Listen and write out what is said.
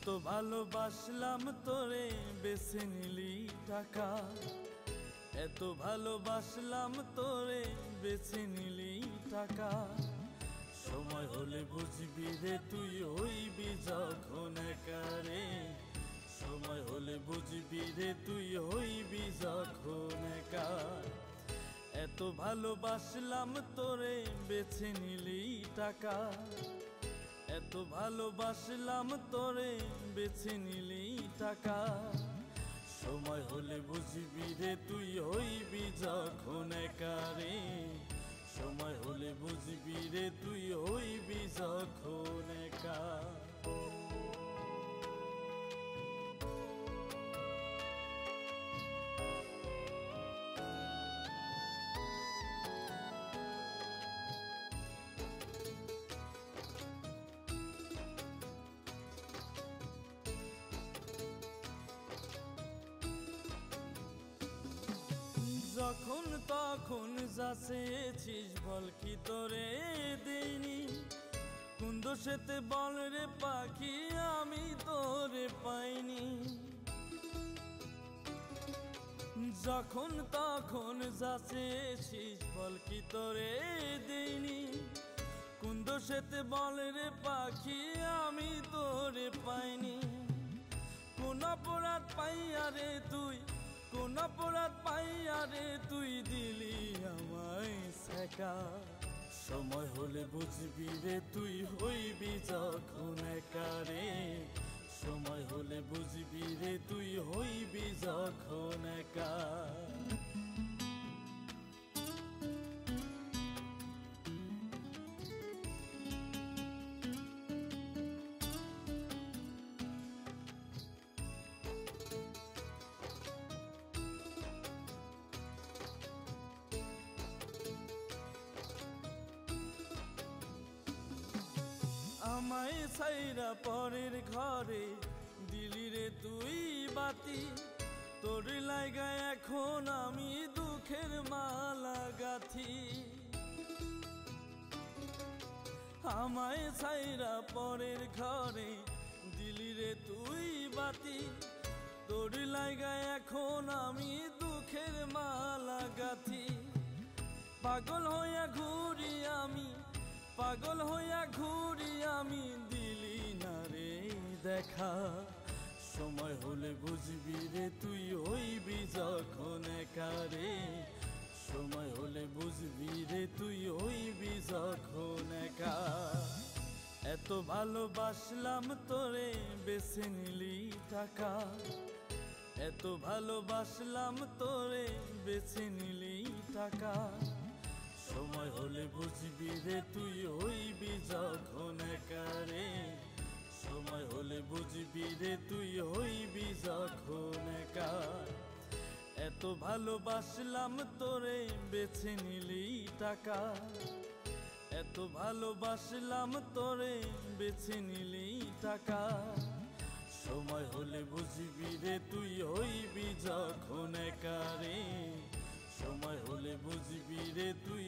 এত ভালোবাসলাম তোরে বেছে নিলি টাকা, এত ভালোবাসলাম তোরে বেছে নিলি টাকা। সময় হলে বুঝবি রে তুই হইবি যখন একা রে, সময় হলে বুঝবি রে তুই হইবি যখন একা। এত ভালোবাসলাম তোরে বেছে নিলি টাকা, এত ভালোবাসলাম তোরে বেছে নিলি টাকা। সময় হলে বুঝবি রে তুই হইবি যখন একা রে, সময় হলে বুঝবি রে তুই হইবি যখন একা। যখন তখন যা চেয়েছিস বল কি তোরে দেইনি, কোন দোষেতে বল রে পাখি আমি তোরে পাইনি। যখন তখন যা চেয়েছিস বল কি তোরে দেইনি, কোন দোষেতে বল রে পাখি আমি তোরে পাইনি। কোন অপরাধ পাইয়া রে তুই, কোন অপরাধ পাইয়া রে তুই দিলি আমায় শেখা। সময় হলে বুঝবি রে তুই হইবি যখন একা রে, সময় হলে বুঝবি রে তুই হইবি যখন একা। আমায় ছাইরা পরের ঘরে দিলি রে তুই বাতি, তোর লাগা এখন আমি দুঃখের মালা গাথি। আমায় ছাইরা পরের ঘরে দিলি রে তুই বাতি, তোর লাগা এখন আমি দুঃখের মালা গাথি। পাগল হইয়া ঘুরি আমি, পাগল হইয়া ঘুরি আমি দিলি না রে দেখা। সময় হলে বুঝবি রে তুই হইবি যখন একা রে, সময় হলে বুঝবি রে তুই হইবি যখন একা। এত ভালোবাসলাম তোরে বেছে নিলি টাকা, এত ভালোবাসলাম তোরে বেছে নিলি টাকা। সময় হলে বুঝবি রে তুই হইবি যখন একা রে, সময় হলে বুঝবি রে তুই হইবি যখন একা। এত ভালোবাসলাম তোরে বেছে নিলি টাকা, এত ভালোবাসলাম তোরে বেছে নিলি টাকা। সময় হলে বুঝবি রে তুই হইবি যখন একা রে, সময় হলে বুঝবি রে তুই